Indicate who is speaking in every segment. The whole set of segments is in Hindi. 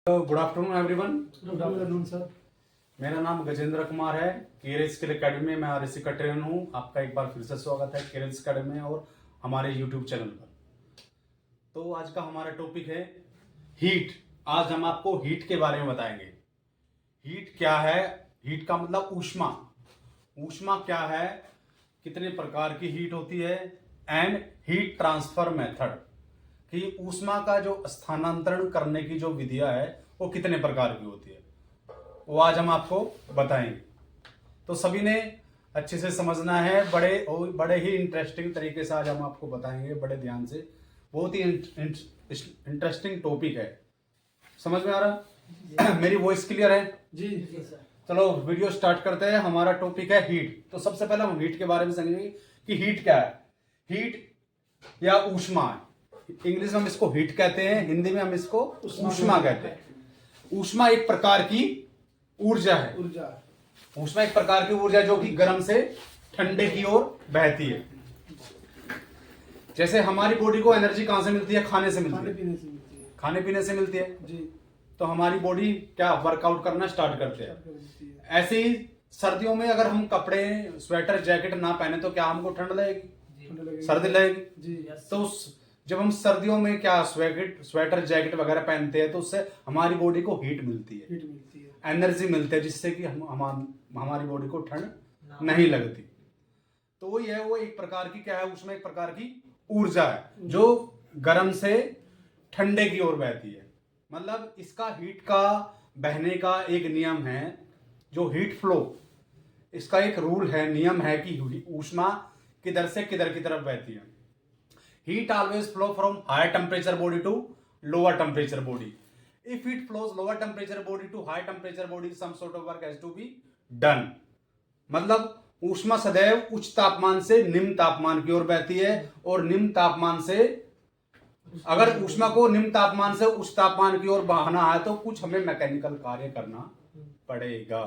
Speaker 1: Good afternoon everyone.
Speaker 2: Good afternoon sir.
Speaker 1: मेरा नाम गजेंद्र कुमार है। केरल स्किल अकेडमी में आरएससी का ट्रेनर हूँ। आपका एक बार फिर से स्वागत है केरल अकेडमी में और हमारे यूट्यूब चैनल पर। तो आज का हमारा टॉपिक है हीट। आज हम आपको हीट के बारे में बताएंगे। हीट क्या है? हीट का मतलब ऊष्मा। ऊष्मा क्या है, कितने प्रकार की हीट होती है, एंड हीट ट्रांसफर मेथड कि ऊष्मा का जो स्थानांतरण करने की जो विधियां है वो कितने प्रकार की होती है, वो आज हम आपको बताएंगे। तो सभी ने अच्छे से समझना है। बड़े ही इंटरेस्टिंग तरीके से आज हम आपको बताएंगे, बड़े ध्यान से। बहुत ही इंटरेस्टिंग टॉपिक है। समझ में आ रहा? मेरी वॉइस क्लियर है?
Speaker 2: जी सर।
Speaker 1: चलो वीडियो स्टार्ट करते हैं। हमारा टॉपिक है हीट। तो सबसे पहले हम हीट के बारे में समझेंगे कि हीट क्या है। हीट या ऊष्मा, इंग्लिश में हम इसको हीट कहते हैं, हिंदी में हम इसको ऊष्मा कहते हैं। ऊष्मा एक प्रकार की ऊर्जा है। ऊष्मा एक प्रकार की ऊर्जा जो कि गर्म से ठंडे की ओर बहती है। जैसे हमारी बॉडी को एनर्जी कहां से मिलती है? खाने से मिलती है, खाने पीने से मिलती है
Speaker 2: जी।
Speaker 1: तो हमारी बॉडी क्या वर्कआउट करना स्टार्ट करते हैं। ऐसे ही सर्दियों में अगर हम कपड़े स्वेटर जैकेट ना पहने तो क्या हमको ठंड लगेगी? सर्दी लगेगी
Speaker 2: जी।
Speaker 1: तो जब हम सर्दियों में क्या स्वेटर जैकेट वगैरह पहनते हैं तो उससे हमारी बॉडी को हीट मिलती है, एनर्जी मिलती है, जिससे कि हमारी बॉडी को ठंड नहीं लगती। तो वही है, वो एक प्रकार की क्या है, उसमें एक प्रकार की ऊर्जा है जो गर्म से ठंडे की ओर बहती है। मतलब इसका हीट का बहने का एक नियम है, जो हीट फ्लो, इसका एक रूल है, नियम है कि ऊष्मा किधर से किधर की तरफ बहती है। Heat always flow from higher temperature body to lower temperature body. If it flows lower temperature body to high temperature body, some sort of work has to be done. मतलब ऊष्मा सदैव उच्च तापमान से निम्न तापमान की ओर बहती है, और निम्न तापमान से अगर ऊष्मा को निम्न तापमान से उच्च तापमान की ओर बहाना है तो कुछ हमें मैकेनिकल कार्य करना पड़ेगा।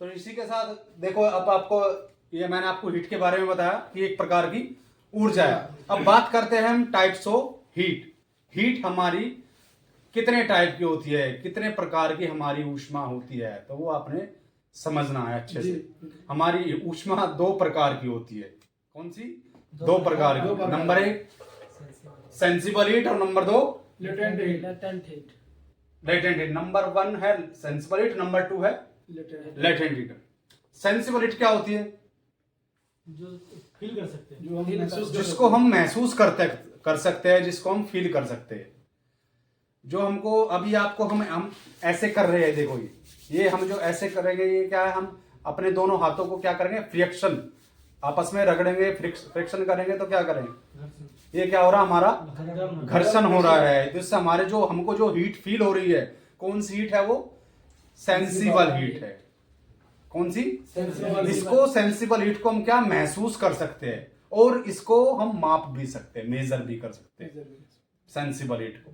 Speaker 1: तो इसी के साथ देखो, अब आपको ये मैंने आपको हीट के बारे में बताया कि एक प्रकार की ऊर्जा है। अब बात करते हैं हम टाइप्स ऑफ हीट। हीट हमारी कितने टाइप की होती है, कितने प्रकार की हमारी ऊष्मा होती है, तो वो आपने समझना है अच्छे से। हमारी ऊष्मा दो प्रकार की होती है। कौन सी? दो प्रकार की। नंबर एक सेंसिबल हीट और नंबर दो
Speaker 2: latent heat.
Speaker 1: Latent heat. Number one है सेंसिबल हीट, नंबर टू है लेटेंट हीट। सेंसिबल हीट क्या होती है?
Speaker 2: जो फील कर सकते हैं,
Speaker 1: जिसको हम महसूस कर सकते हैं, जिसको हम फील कर सकते हैं। जो हमको अभी आपको हम ऐसे कर रहे हैं, देखो ये हम जो ऐसे करेंगे, ये क्या है, हम अपने दोनों हाथों को क्या करेंगे, फ्रिक्शन, आपस में रगड़ेंगे, फ्रिक्शन करेंगे तो क्या करेंगे, ये क्या हो रहा है, हमारा घर्षण हो रहा है। जिससे हमारे जो हमको जो हीट फील हो रही है, कौन सी हीट है वो? सेंसिबल हीट है। कौन सी? इसको सेंसिबल हीट को हम क्या महसूस कर सकते हैं, और इसको हम माप भी सकते हैं, मेजर भी कर सकते हैं। सेंसिबल हीट को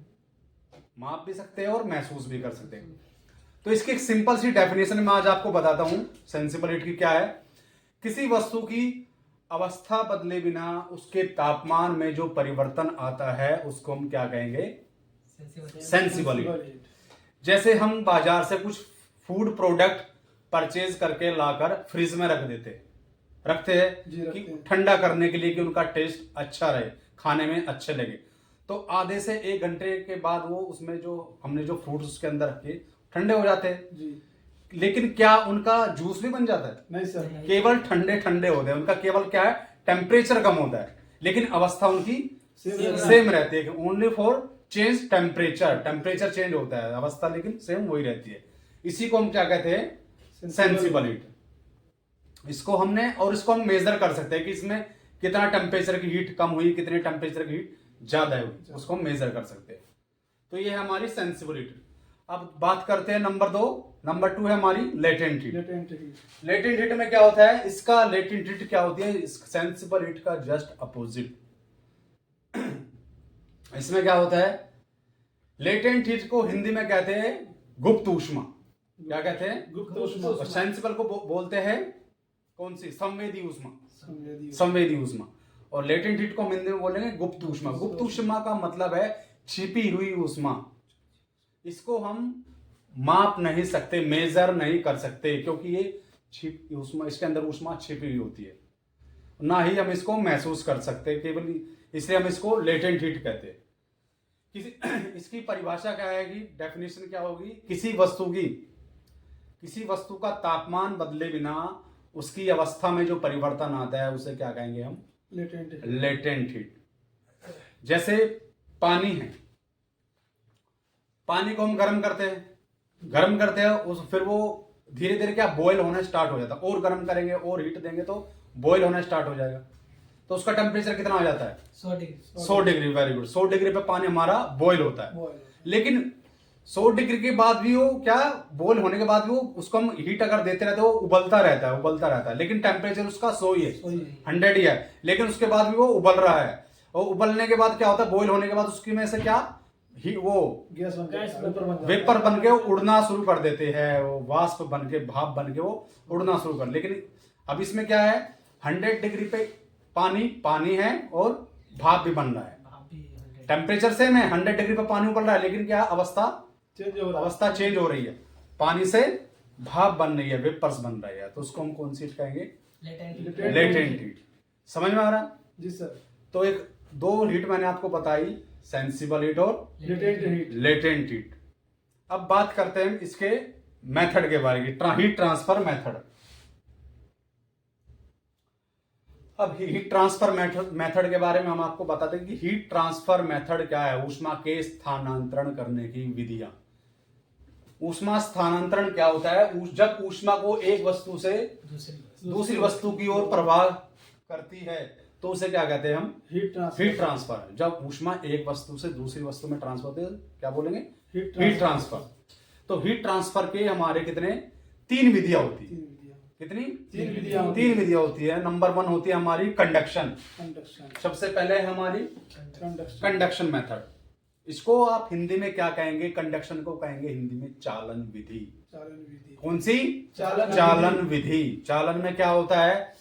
Speaker 1: माप भी सकते हैं और महसूस भी कर सकते हैं। तो इसकी एक सिंपल सी डेफिनेशन मैं आज आपको बताता हूं। सेंसिबल हीट की क्या है? किसी वस्तु की अवस्था बदले बिना उसके तापमान में जो परिवर्तन आता है उसको हम क्या कहेंगे? Sensible heat. जैसे हम बाजार से कुछ फूड प्रोडक्ट परचेज करके लाकर फ्रिज में रखते हैं कि ठंडा करने के लिए, कि उनका टेस्ट अच्छा रहे, खाने में अच्छे लगे। तो आधे से एक घंटे के बाद वो उसमें जो हमने जो फ्रूट्स उसके अंदर रखे ठंडे हो जाते हैं जी। लेकिन क्या उनका जूस भी बन जाता है? नहीं सर, केवल ठंडे ठंडे होते हैं। उनका केवल क्या है, टेम्परेचर कम होता है, लेकिन अवस्था उनकी सेम रहती है। Only for change temperature change होता है, अवस्था लेकिन सेम वही रहती है। इसी को हम क्या कहते हैं? Sensible heat. इसको हम मेजर कर सकते हैं कि इसमें कितना टेम्परेचर की हीट कम हुई, कितने टेम्परेचर की हीट ज्यादा हुई, उसको हम मेजर कर सकते हैं। तो ये है हमारी सेंसिबल हीट। अब बात करते हैं नंबर दो। नंबर टू है हमारी लेटेंट हीट। लेटेंट हीट में क्या होता है? इसका लेटेंट हीट क्या होती है? सेंसिबल हीट का जस्ट अपोजिट। इसमें क्या होता है? लेटेंट हीट को हिंदी में कहते हैं गुप्त ऊष्मा। क्या कहते हैं? गुप्त ऊष्मा। और सेंसिबल को बोलते हैं कौन सी? संवेदी ऊष्मा। संवेदी ऊष्मा। और लेटेंट हीट को हम हिंदी में बोलेंगे गुप्त ऊष्मा। गुप्त ऊष्मा का मतलब है छिपी हुई ऊष्मा। इसको हम माप नहीं सकते, मेजर नहीं कर सकते, क्योंकि ये ऊष्मा, इसके अंदर ऊष्मा छिपी हुई होती है, ना ही हम इसको महसूस कर सकते, केवल इसलिए हम इसको लेटेंट हीट कहते हैं। इसकी परिभाषा क्या है कि डेफिनेशन क्या होगी, किसी वस्तु का तापमान बदले बिना उसकी अवस्था में जो परिवर्तन आता है उसे क्या कहेंगे हम, लेटेंट हीट। जैसे पानी है, पानी को हम गर्म करते हैं उस फिर वो धीरे धीरे क्या बॉयल होना स्टार्ट हो जाता है, और गर्म करेंगे और हीट देंगे तो बॉयल होना स्टार्ट हो जाएगा। तो उसका टेम्परेचर कितना आ जाता है, 100 डिग्री। वेरी गुड, 100 डिग्री पे पानी हमारा बॉयल होता है। लेकिन 100 डिग्री के बाद भी वो क्या, बॉयल होने के बाद भी वो उसको हम हीट अगर देते रहते हैं, वो उबलता रहता है, लेकिन टेम्परेचर उसका 100 ही है, 100 ही है, लेकिन उसके बाद भी वो उबल रहा है। और उबलने के बाद क्या होता है, बॉयल होने के बाद उसकी में से क्या वो गैस वेपर बन के उड़ना शुरू कर देते हैं, वो वाष्प बन के, भाप बन के वो उड़ना शुरू कर। लेकिन अब इसमें क्या है, 100 डिग्री पे पानी है और भाप भी बन रहा है, टेम्परेचर सेम है, 100 डिग्री पे पानी उबल रहा है, लेकिन क्या अवस्था चेंज हो रही है, पानी से भाप बन रही है, वेपर्स बन रही है, तो उसको हम कौन सी हीट कहेंगे, लेटेंट हीट। समझ में आ रहा
Speaker 2: जी सर।
Speaker 1: तो एक दो हीट मैंने आपको बताई, सेंसिबल हीट और लेटेंट हीट। अब बात करते हैं इसके मेथड के बारे में, हीट ट्रांसफर मेथड। अब हीट ट्रांसफर मेथड के बारे में हम आपको बताते हैं कि हीट ट्रांसफर मेथड क्या है, ऊष्मा के स्थानांतरण करने की विधियां। ऊष्मा स्थानांतरण क्या होता है, जब ऊष्मा को एक वस्तु से दूसरी वस्तु की ओर प्रवाह करती है तो उसे क्या कहते हैं हम, हीट ट्रांसफर। जब ऊष्मा एक वस्तु से दूसरी वस्तु में ट्रांसफर होती है क्या बोलेंगे, हीट ट्रांसफर। तो हीट ट्रांसफर के हमारे कितने, 3 विधियां होती है। कितनी, 3 विधियां होती है। नंबर 1 होती है हमारी कंडक्शन। सबसे पहले हमारी कंडक्शन मेथड। इसको आप हिंदी में क्या कहेंगे, कंडक्शन को कहेंगे हिंदी में चालन विधि। कौन सी, चालन विधि। चालन में क्या होता है,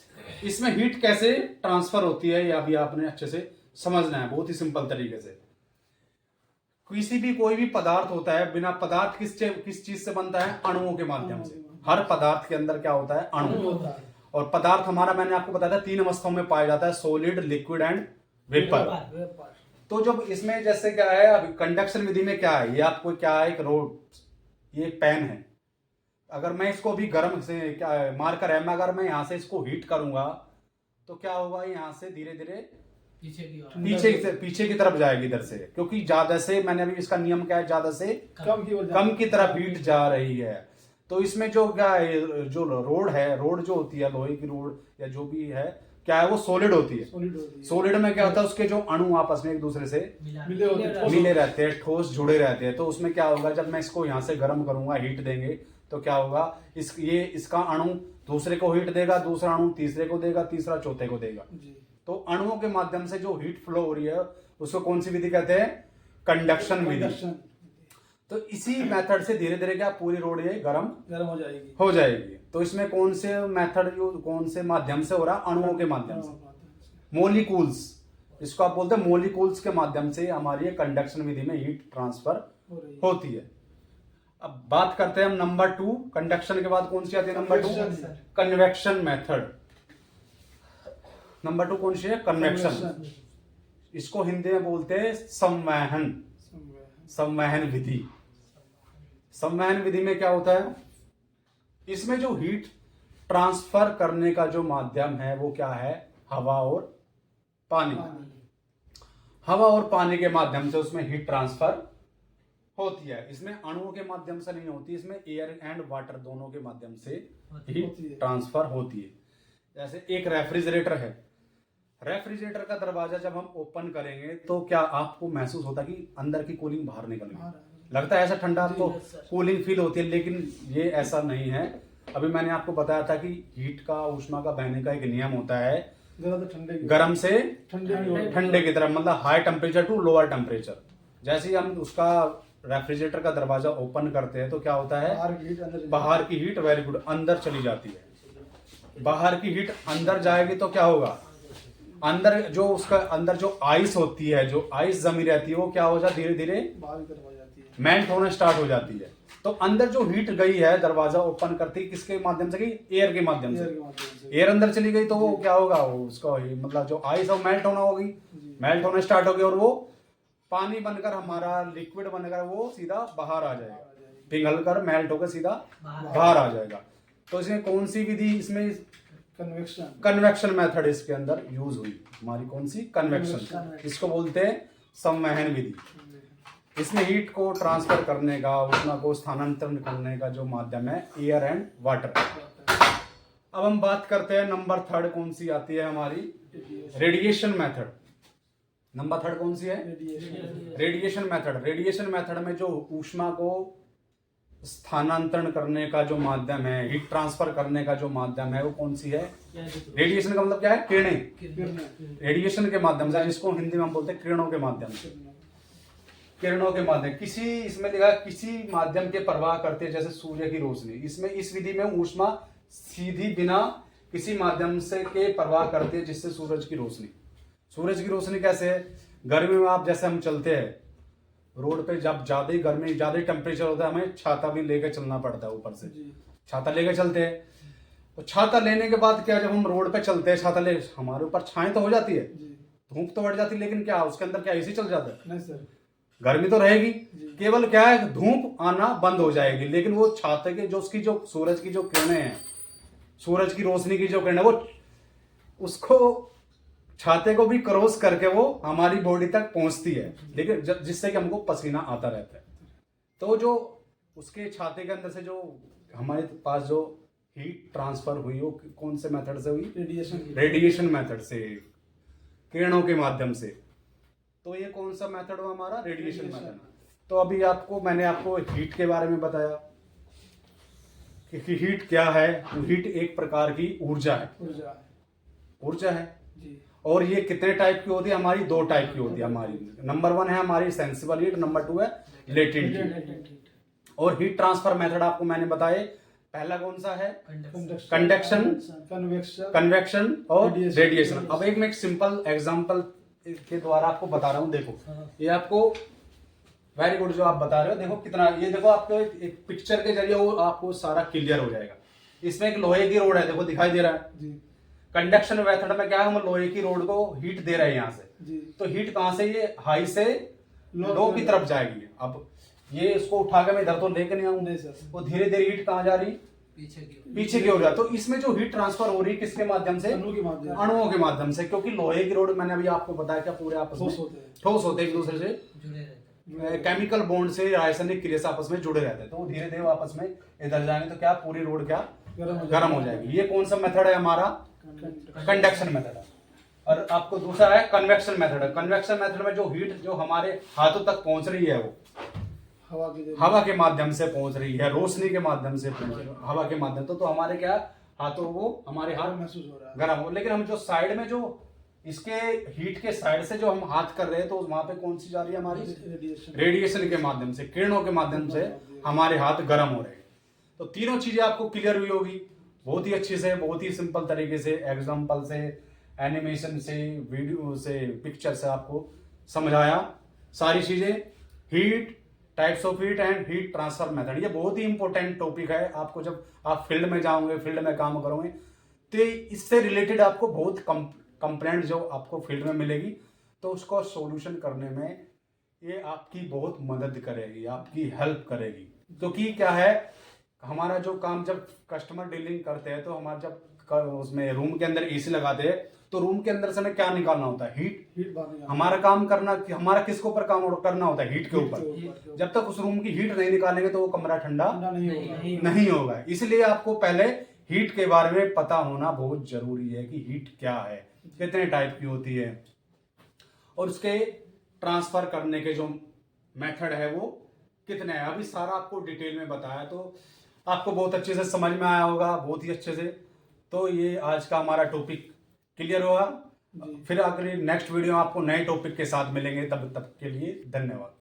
Speaker 1: इसमें हीट कैसे ट्रांसफर होती है, या अभी आपने अच्छे से समझना है, बहुत ही सिंपल तरीके से। कोई भी पदार्थ होता है, बिना पदार्थ किस चीज से बनता है, अणुओं के माध्यम से। हर पदार्थ के अंदर क्या होता है, अणु। और पदार्थ हमारा, मैंने आपको बताया था, 3 अवस्थाओं में पाया जाता है, सॉलिड, लिक्विड एंड वेपर। तो जब इसमें जैसे क्या है, अभी कंडक्शन विधि में क्या है, ये आपको क्या है, एक रोड, ये पेन है, अगर मैं इसको भी गर्म से क्या मार्कर है, मैं अगर मैं यहाँ से इसको हीट करूंगा तो क्या होगा, यहाँ से धीरे धीरे पीछे की तरफ जाएगी इधर से, क्योंकि ज्यादा से, मैंने अभी इसका नियम क्या है, ज्यादा से कम की तरफ हीट जा रही है। तो इसमें जो क्या है, जो रोड जो होती है, लोहे की रोड या जो भी है, क्या है, वो सॉलिड होती है। सॉलिड में क्या होता है, उसके जो अणु आपस में एक दूसरे से मिले रहते हैं, ठोस जुड़े रहते हैं। तो उसमें क्या होगा, जब मैं इसको यहाँ से गर्म करूंगा, हीट देंगे, तो क्या होगा, इसका अणु दूसरे को हीट देगा, दूसरा अणु तीसरे को देगा, तीसरा चौथे को देगा। तो अणुओं के माध्यम से जो हीट फ्लो हो रही है उसको कौन सी विधि कहते हैं, कंडक्शन विधि। तो इसी मेथड से धीरे धीरे क्या पूरी रोड ये गर्म हो जाएगी। तो इसमें कौन से मेथड, कौन से माध्यम से हो रहा है, अणुओं के माध्यम से, मोलिक्यूल्स, इसको आप बोलते हैं मोलिक्यूल्स के माध्यम से हमारी कंडक्शन विधि में हीट ट्रांसफर होती है। अब बात करते हैं हम नंबर 2, कंडक्शन के बाद कौन सी आती है, नंबर 2 कन्वेक्शन मेथड। नंबर 2 कौन सी है, कन्वेक्शन। इसको हिंदी में बोलते हैं संवहन विधि। संवहन विधि में क्या होता है, इसमें जो हीट ट्रांसफर करने का जो माध्यम है वो क्या है, हवा और पानी। हवा और पानी के माध्यम से उसमें हीट ट्रांसफर होती है। इसमें अणुओं के माध्यम से नहीं होती, इसमें एयर एंड वाटर दोनों के माध्यम से हीट ट्रांसफर होती है। जैसे एक रेफ्रिजरेटर है, रेफ्रिजरेटर का दरवाजा जब हम ओपन करेंगे तो क्या आपको महसूस होता है कि अंदर की कूलिंग बाहर निकल रही है, लगता है ऐसा ठंडा, आपको कूलिंग फील होती है, लेकिन ये ऐसा नहीं है। अभी मैंने आपको बताया था कि हीट का, ऊष्मा का बहने का एक नियम होता है, गर्म से ठंडे की तरफ, मतलब high temperature to lower temperature. जैसे ही हम उसका रेफ्रिजरेटर का दरवाजा ओपन करते हैं तो क्या होता है, बाहर की हीट, वेरी गुड, अंदर चली जाती है। बाहर की हीट अंदर जाएगी तो क्या होगा, अंदर जो उसका अंदर जो आइस होती है, जो आइस जमी रहती है, वो क्या हो जाए, धीरे धीरे मेल्ट होना स्टार्ट हो जाती है। तो अंदर जो हीट गई है दरवाजा ओपन करते ही किसके माध्यम से गई, एयर के माध्यम से। एयर अंदर चली गई तो वो क्या होगा, वो उसका मतलब जो आइस है वो मेल्ट होना होगी, मेल्ट होना स्टार्ट हो गई और वो पानी बनकर हमारा लिक्विड बनकर वो सीधा बाहर आ जाएगा, पिघल कर मेल्ट होकर सीधा बाहर आ जाएगा। तो इसमें कौन सी विधि, इसमें कन्वेक्शन मेथड इसके अंदर यूज हुई हमारी, कौन सी, कन्वेक्शन। इसको बोलते हैं संवहन विधि। इसमें हीट को ट्रांसफर करने का, उष्मा को स्थानांतरण करने का जो माध्यम है एयर एंड वाटर। अब हम बात करते हैं नंबर थर्ड कौन सी आती है हमारी, रेडिएशन मेथड। नंबर थर्ड कौन सी है, रेडिएशन मेथड। रेडिएशन मेथड में जो ऊष्मा को स्थानांतरण करने का जो माध्यम है, हीट ट्रांसफर करने का जो माध्यम है वो कौन सी है, रेडिएशन का मतलब क्या है, किरणें। रेडिएशन के माध्यम से, जिसको हिंदी में हम बोलते हैं किरणों के माध्यम से, किरणों के माध्यम, किसी इसमें लिखा है किसी माध्यम के प्रवाह करते हैं जैसे सूर्य की रोशनी। इसमें इस विधि में ऊष्मा सीधी बिना किसी माध्यम से के प्रवाह करती है जिससे सूरज की रोशनी। सूरज की रोशनी कैसे है, गर्मी में आप जैसे हम चलते हैं रोड पे, जब ज्यादा ही गर्मी, ज्यादा ही टेम्परेचर होता है, हमें छाता भी लेकर चलना पड़ता है, ऊपर से छाता लेकर चलते हैं। तो छाता लेने के बाद क्या, जब हम रोड पे चलते हैं छाता ले, हमारे ऊपर छाएं तो हो जाती है, धूप तो बढ़ जाती है, लेकिन क्या उसके अंदर क्या एसी चल जाता है,
Speaker 2: नहीं सर,
Speaker 1: गर्मी तो रहेगी, केवल क्या है धूप आना बंद हो जाएगी। लेकिन वो छाते के जो उसकी जो सूरज की जो किरणें हैं, सूरज की रोशनी की जो किरणें, वो उसको छाते को भी क्रॉस करके वो हमारी बॉडी तक पहुंचती है, लेकिन जिससे कि हमको पसीना आता रहता है। तो जो उसके छाते के अंदर से जो हमारे पास जो हीट ट्रांसफर हुई वो कौन से मेथड से हुई, रेडिएशन मेथड से, किरणों के माध्यम से। तो ये कौन सा मेथड हुआ हमारा, रेडिएशन मेथड। तो अभी आपको मैंने आपको हीट के बारे में बताया कि हीट क्या है। हीट एक प्रकार की ऊर्जा है, ऊर्जा है। और ये कितने टाइप की होती है हमारी, दो टाइप की होती है हमारी। नंबर 1 है हमारी सेंसिबल हीट, नंबर 2 है लेटेंट हीट। और हीट ट्रांसफर मेथड आपको मैंने बताए, पहला कौन सा है, कंडक्शन, कन्वेक्शन और रेडिएशन। अब एक मैं एक सिंपल एग्जांपल के द्वारा आपको बता रहा हूँ। देखो ये आपको वेरी गुड जो आप बता रहे हो, देखो कितना, ये देखो आपको एक पिक्चर के जरिए वो आपको सारा क्लियर हो जाएगा। इसमें एक लोहे की रोड है, देखो दिखाई दे रहा है। कंडक्शन मेथड में क्या है, हम लोहे की रोड को हीट दे रहे हैं यहाँ से, तो हीट कहाँ से, ये हाई से लो की तरफ जाएगी। अब ये इसको उठा के मैं इधर तो लेके नहीं आऊंगा, वो धीरे धीरे हीट कहाँ जा रही, पीछे की ओर जा। तो इसमें जो हीट ट्रांसफर हो रही है किसके माध्यम से, अणुओं के माध्यम से। क्योंकि लोहे की रोड मैंने अभी आपको बताया क्या पूरे आपस में ठोस होते हैं, एक दूसरे से केमिकल बॉन्ड से, रासायनिक क्रिया से आपस में जुड़े रहते हैं। तो वो धीरे धीरे आपस में इधर जाएंगे तो क्या पूरी रोड क्या गर्म हो जाएगी। ये कौन सा मेथड है हमारा, कंडक्शन मेथड है। और आपको दूसरा है कन्वेक्शन मेथड। कन्वेक्शन मेथड में जो हीट जो हमारे हाथों तक पहुंच रही है वो हवा के माध्यम से पहुंच रही है, रोशनी के माध्यम से पहुंच रही है, हवा के माध्यम। तो हमारे क्या हाथों वो हमारे हाथ
Speaker 2: महसूस हो रहा है
Speaker 1: गर्म हो। लेकिन हम जो साइड में जो इसके हीट के साइड से जो हम हाथ कर रहे हैं, तो वहां पे कौन सी जा रही है हमारी, रेडिएशन के माध्यम से, किरणों के माध्यम से हमारे हाथ गर्म हो रहे हैं। तो तीनों चीजें आपको क्लियर हुई होगी बहुत ही अच्छे से, बहुत ही सिंपल तरीके से, एग्जांपल से, एनिमेशन से, वीडियो से, पिक्चर से आपको समझाया सारी चीजें। Heat, types of heat and heat transfer method, ये बहुत ही इंपॉर्टेंट टॉपिक है। आपको जब आप फील्ड में जाओगे, फील्ड में काम करोगे, तो इससे रिलेटेड आपको बहुत कंप्लेंट जो आपको फील्ड में मिलेगी, तो उसको सॉल्यूशन करने में ये आपकी बहुत मदद करेगी, आपकी हेल्प करेगी। क्योंकि क्या है, हमारा जो काम जब कस्टमर डीलिंग करते हैं, तो हमारा जब उसमें रूम के अंदर एसी लगाते हैं, तो रूम के अंदर से हमें क्या निकालना होता है, हीट। हमारा काम करना, हमारा किसके ऊपर काम करना होता है, हीट के ऊपर। जब तक उस रूम की हीट नहीं निकालेंगे तो वो कमरा ठंडा नहीं होगा। इसलिए आपको पहले हीट के बारे में पता होना बहुत जरूरी है कि हीट क्या है, कितने टाइप की होती है, और उसके ट्रांसफर करने के जो मेथड है वो कितने हैं। अभी सारा आपको डिटेल में बताया, तो आपको बहुत अच्छे से समझ में आया होगा, बहुत ही अच्छे से। तो ये आज का हमारा टॉपिक क्लियर हुआ। फिर अगले नेक्स्ट वीडियो आपको नए टॉपिक के साथ मिलेंगे, तब तक के लिए धन्यवाद।